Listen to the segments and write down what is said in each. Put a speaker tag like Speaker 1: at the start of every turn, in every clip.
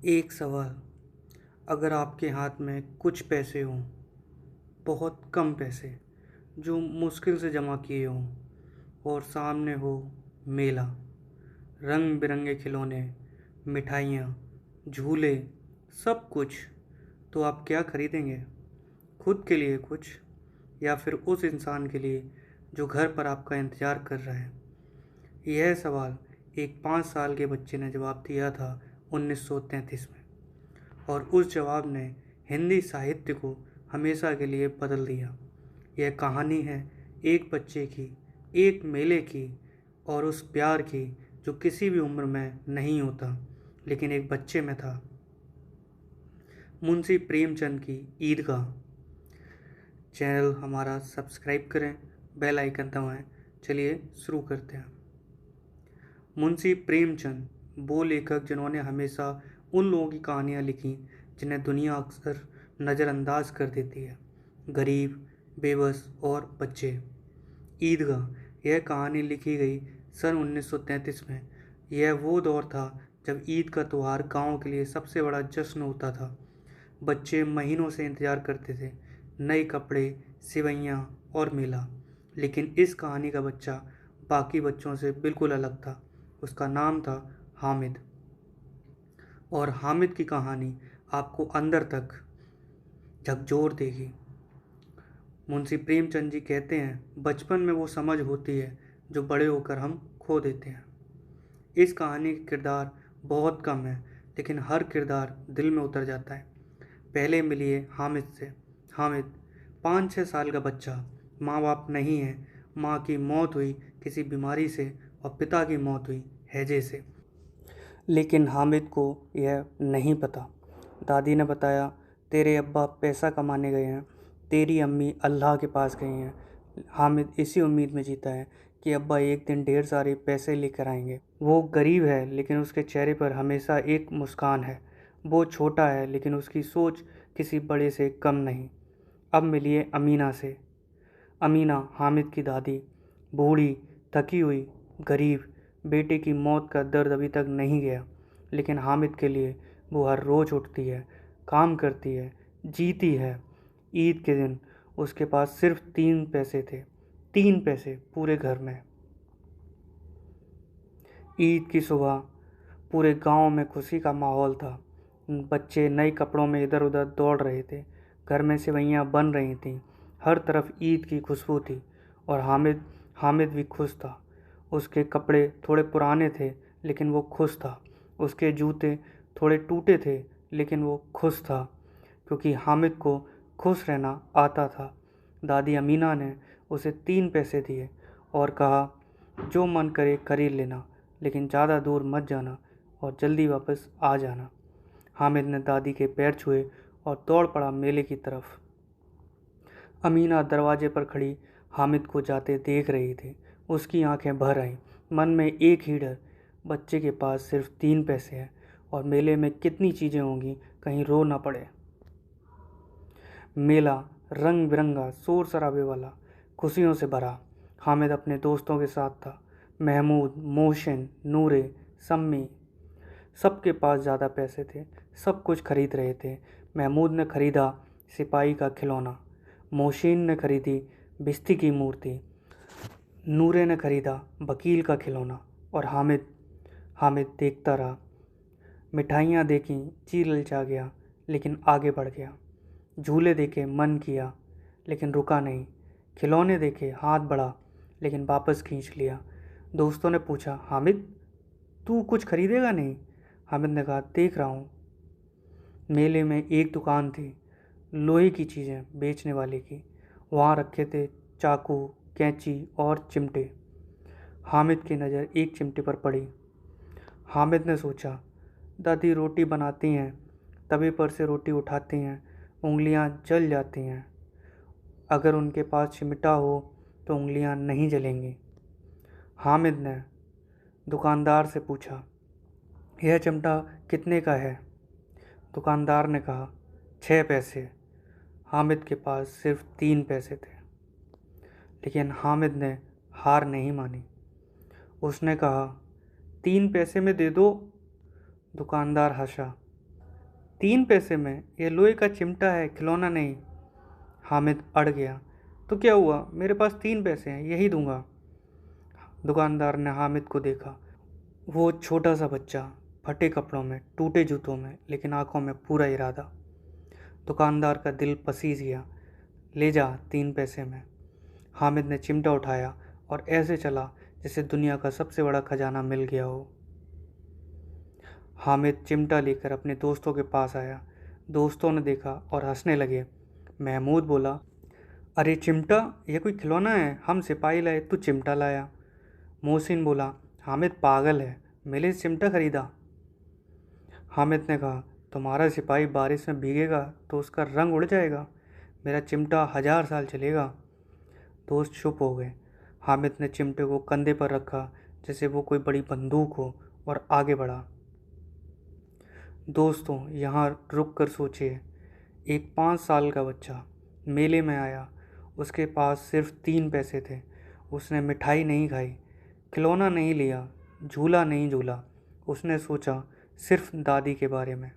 Speaker 1: एक सवाल। अगर आपके हाथ में कुछ पैसे हों, बहुत कम पैसे जो मुश्किल से जमा किए हों, और सामने हो मेला, रंग बिरंगे खिलौने, मिठाइयाँ, झूले, सब कुछ, तो आप क्या खरीदेंगे? खुद के लिए कुछ, या फिर उस इंसान के लिए जो घर पर आपका इंतज़ार कर रहा है? यह सवाल एक 5 साल के बच्चे ने जवाब दिया था 1933 में, और उस जवाब ने हिंदी साहित्य को हमेशा के लिए बदल दिया। यह कहानी है एक बच्चे की, एक मेले की, और उस प्यार की जो किसी भी उम्र में नहीं होता, लेकिन एक बच्चे में था। मुंशी प्रेमचंद की ईदगाह। चैनल हमारा सब्सक्राइब करें, बेल आइकन दबाएं। चलिए शुरू करते हैं। मुंशी प्रेमचंद वो लेखक जिन्होंने हमेशा उन लोगों की कहानियाँ लिखी जिन्हें दुनिया अक्सर नज़रअंदाज कर देती है। गरीब, बेबस और बच्चे। ईदगाह यह कहानी लिखी गई सन 1933 में। यह वो दौर था जब ईद का त्यौहार गाँव के लिए सबसे बड़ा जश्न होता था। बच्चे महीनों से इंतज़ार करते थे, नए कपड़े, सिवैयाँ और मेला। लेकिन इस कहानी का बच्चा बाकी बच्चों से बिल्कुल अलग था। उसका नाम था हामिद, और हामिद की कहानी आपको अंदर तक झकझोर देगी। मुंशी प्रेमचंद जी कहते हैं, बचपन में वो समझ होती है जो बड़े होकर हम खो देते हैं। इस कहानी के किरदार बहुत कम है, लेकिन हर किरदार दिल में उतर जाता है। पहले मिलिए हामिद से। हामिद 5-6 साल का बच्चा, माँ बाप नहीं है। माँ की मौत हुई किसी बीमारी से, और पिता की मौत हुई हैजे से। लेकिन हामिद को यह नहीं पता। दादी ने बताया, तेरे अब्बा पैसा कमाने गए हैं, तेरी अम्मी अल्लाह के पास गई हैं। हामिद इसी उम्मीद में जीता है कि अब्बा एक दिन ढेर सारे पैसे लेकर आएंगे। वो गरीब है, लेकिन उसके चेहरे पर हमेशा एक मुस्कान है। वो छोटा है, लेकिन उसकी सोच किसी बड़े से कम नहीं। अब मिलिए अमीना से। अमीना हामिद की दादी, बूढ़ी, थकी हुई, गरीब। बेटे की मौत का दर्द अभी तक नहीं गया, लेकिन हामिद के लिए वो हर रोज़ उठती है, काम करती है, जीती है। ईद के दिन उसके पास सिर्फ 3 पैसे थे। 3 पैसे पूरे घर में। ईद की सुबह पूरे गांव में खुशी का माहौल था। बच्चे नए कपड़ों में इधर उधर दौड़ रहे थे। घर में सेवइयाँ बन रही थीं। हर तरफ ईद की खुशबू थी, और हामिद हामिद भी खुश था। उसके कपड़े थोड़े पुराने थे, लेकिन वो खुश था। उसके जूते थोड़े टूटे थे, लेकिन वो खुश था, क्योंकि हामिद को खुश रहना आता था। दादी अमीना ने उसे 3 पैसे दिए और कहा, जो मन करे खरीद लेना, लेकिन ज़्यादा दूर मत जाना और जल्दी वापस आ जाना। हामिद ने दादी के पैर छुए और दौड़ पड़ा मेले की तरफ। अमीना दरवाजे पर खड़ी हामिद को जाते देख रही थी। उसकी आंखें भर आईं। मन में एक ही डर, बच्चे के पास सिर्फ 3 पैसे हैं, और मेले में कितनी चीज़ें होंगी, कहीं रो ना पड़े। मेला रंग बिरंगा, शोर शराबे वाला, खुशियों से भरा। हामिद अपने दोस्तों के साथ था। महमूद, मोहसिन, नूरे, सम्मी। सबके पास ज़्यादा पैसे थे, सब कुछ खरीद रहे थे। महमूद ने खरीदा सिपाही का खिलौना, मोहसिन ने खरीदी बिस्ती की मूर्ति, नूरे ने खरीदा वकील का खिलौना, और हामिद हामिद देखता रहा। मिठाइयाँ देखी, जी ललचा गया, लेकिन आगे बढ़ गया। झूले देखे, मन किया, लेकिन रुका नहीं। खिलौने देखे, हाथ बढ़ा, लेकिन वापस खींच लिया। दोस्तों ने पूछा, हामिद तू कुछ खरीदेगा नहीं? हामिद ने कहा, देख रहा हूँ। मेले में एक दुकान थी, लोहे की चीज़ें बेचने वाले की। वहाँ रखे थे चाकू, कैंची और चिमटे। हामिद की नज़र एक चिमटे पर पड़ी। हामिद ने सोचा, दादी रोटी बनाती हैं, तवे पर से रोटी उठाती हैं, उंगलियां जल जाती हैं। अगर उनके पास चिमटा हो तो उंगलियां नहीं जलेंगी। हामिद ने दुकानदार से पूछा, यह चिमटा कितने का है? दुकानदार ने कहा, 6 पैसे। हामिद के पास सिर्फ 3 पैसे थे, लेकिन हामिद ने हार नहीं मानी। उसने कहा, 3 पैसे में दे दो। दुकानदार हंसा, 3 पैसे में? यह लोहे का चिमटा है, खिलौना नहीं। हामिद अड़ गया। तो क्या हुआ, मेरे पास 3 पैसे हैं, यही दूंगा। दुकानदार ने हामिद को देखा। वो छोटा सा बच्चा, फटे कपड़ों में, टूटे जूतों में, लेकिन आंखों में पूरा इरादा। दुकानदार का दिल पसीज गया। ले जा, 3 पैसे में। हामिद ने चिमटा उठाया और ऐसे चला जैसे दुनिया का सबसे बड़ा खजाना मिल गया हो। हामिद चिमटा लेकर अपने दोस्तों के पास आया। दोस्तों ने देखा और हंसने लगे। महमूद बोला, अरे चिमटा, यह कोई खिलौना है? हम सिपाही लाए, तू चिमटा लाया। मोहसिन बोला, हामिद पागल है, मेरे से चिमटा खरीदा। हामिद ने कहा, तुम्हारा सिपाही बारिश में भीगेगा तो उसका रंग उड़ जाएगा, मेरा चिमटा 1000 साल चलेगा। दोस्त चुप हो गए। हामिद ने चिमटे को कंधे पर रखा जैसे वो कोई बड़ी बंदूक हो और आगे बढ़ा। दोस्तों, यहाँ रुक कर सोचिए। एक 5 साल का बच्चा मेले में आया। उसके पास सिर्फ 3 पैसे थे। उसने मिठाई नहीं खाई, खिलौना नहीं लिया, झूला नहीं झूला। उसने सोचा सिर्फ दादी के बारे में।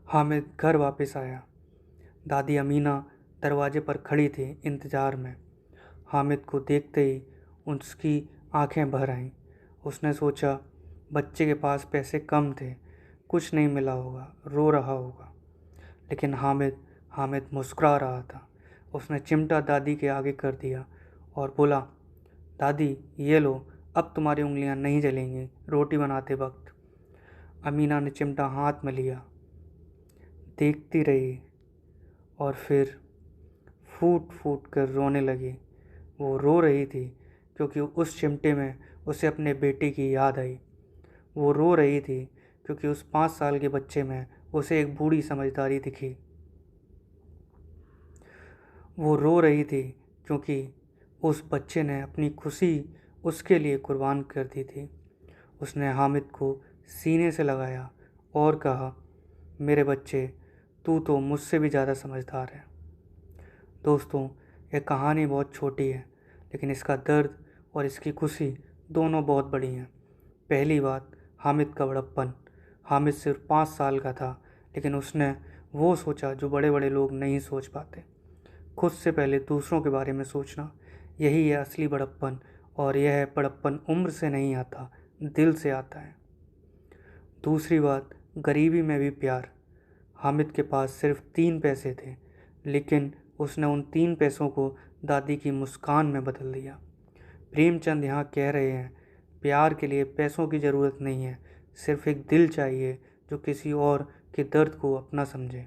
Speaker 1: हामिद घर वापस आया। दादी अमीना दरवाजे पर खड़ी थी इंतज़ार में। हामिद को देखते ही उसकी आंखें भर आईं। उसने सोचा बच्चे के पास पैसे कम थे, कुछ नहीं मिला होगा, रो रहा होगा। लेकिन हामिद मुस्कुरा रहा था। उसने चिमटा दादी के आगे कर दिया और बोला, दादी ये लो, अब तुम्हारी उंगलियां नहीं जलेंगी रोटी बनाते वक्त। अमीना ने चिमटा हाथ में लिया, देखती रही और फिर फूट फूट कर रोने लगी। वो रो रही थी क्योंकि उस चिमटे में उसे अपने बेटे की याद आई। वो रो रही थी क्योंकि उस 5 साल के बच्चे में उसे एक बूढ़ी समझदारी दिखी। वो रो रही थी क्योंकि उस बच्चे ने अपनी खुशी उसके लिए कुर्बान कर दी थी। उसने हामिद को सीने से लगाया और कहा, मेरे बच्चे, तू तो मुझसे भी ज़्यादा समझदार है। दोस्तों, यह कहानी बहुत छोटी है, लेकिन इसका दर्द और इसकी खुशी दोनों बहुत बड़ी हैं। पहली बात, हामिद का बड़प्पन। हामिद सिर्फ 5 साल का था, लेकिन उसने वो सोचा जो बड़े बड़े लोग नहीं सोच पाते। खुद से पहले दूसरों के बारे में सोचना, यही है असली बड़प्पन। और यह बड़प्पन उम्र से नहीं आता, दिल से आता है। दूसरी बात, गरीबी में भी प्यार। हामिद के पास सिर्फ 3 पैसे थे, लेकिन उसने उन 3 पैसों को दादी की मुस्कान में बदल दिया। प्रेमचंद यहाँ कह रहे हैं, प्यार के लिए पैसों की ज़रूरत नहीं है, सिर्फ एक दिल चाहिए जो किसी और के दर्द को अपना समझे।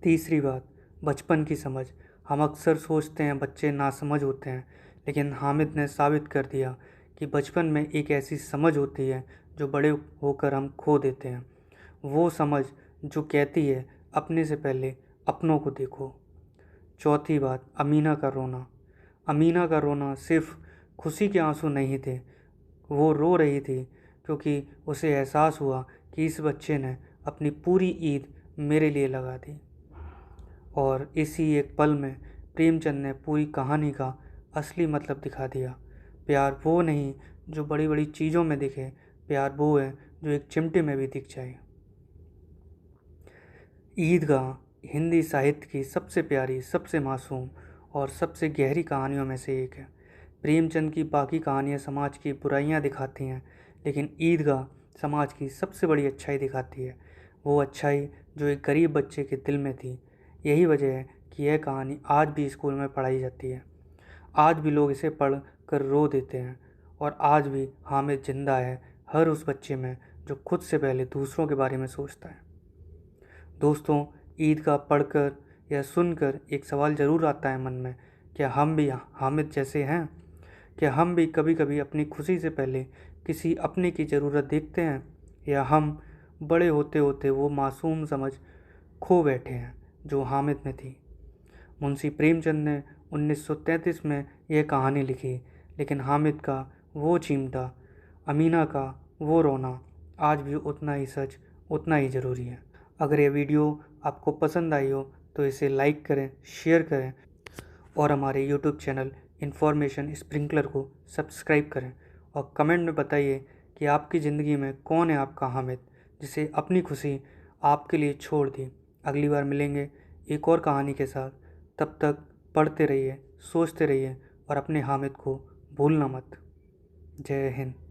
Speaker 1: तीसरी बात, बचपन की समझ। हम अक्सर सोचते हैं बच्चे नासमझ होते हैं, लेकिन हामिद ने साबित कर दिया कि बचपन में एक ऐसी समझ होती है जो बड़े होकर हम खो देते हैं। वो समझ जो कहती है, अपने से पहले अपनों को देखो। चौथी बात, अमीना का रोना। अमीना का रोना सिर्फ खुशी के आंसू नहीं थे। वो रो रही थी क्योंकि उसे एहसास हुआ कि इस बच्चे ने अपनी पूरी ईद मेरे लिए लगा दी। और इसी एक पल में प्रेमचंद ने पूरी कहानी का असली मतलब दिखा दिया। प्यार वो नहीं जो बड़ी बड़ी चीज़ों में दिखे, प्यार वो है जो एक चिमटे में भी दिख जाए। ईदगाह हिंदी साहित्य की सबसे प्यारी, सबसे मासूम और सबसे गहरी कहानियों में से एक है। प्रेमचंद की बाकी कहानियाँ समाज की बुराइयाँ दिखाती हैं, लेकिन ईदगाह समाज की सबसे बड़ी अच्छाई दिखाती है। वो अच्छाई जो एक गरीब बच्चे के दिल में थी। यही वजह है कि यह कहानी आज भी स्कूल में पढ़ाई जाती है। आज भी लोग इसे पढ़ कर रो देते हैं। और आज भी हामिद जिंदा है हर उस बच्चे में जो खुद से पहले दूसरों के बारे में सोचता है। दोस्तों, ईद का पढ़कर या सुनकर एक सवाल ज़रूर आता है मन में, क्या हम भी हामिद जैसे हैं? क्या हम भी कभी कभी अपनी खुशी से पहले किसी अपने की ज़रूरत देखते हैं? या हम बड़े होते होते वो मासूम समझ खो बैठे हैं जो हामिद में थी? मुंशी प्रेमचंद ने 1933 में यह कहानी लिखी, लेकिन हामिद का वो चिमटा, अमीना का वो रोना आज भी उतना ही सच, उतना ही ज़रूरी है। अगर ये वीडियो आपको पसंद आई हो तो इसे लाइक करें, शेयर करें और हमारे यूट्यूब चैनल इन्फॉर्मेशन स्प्रिंकलर को सब्सक्राइब करें। और कमेंट में बताइए कि आपकी ज़िंदगी में कौन है आपका हामिद जिसे अपनी खुशी आपके लिए छोड़ दी। अगली बार मिलेंगे एक और कहानी के साथ। तब तक पढ़ते रहिए, सोचते रहिए और अपने हामिद को भूलना मत। जय हिंद।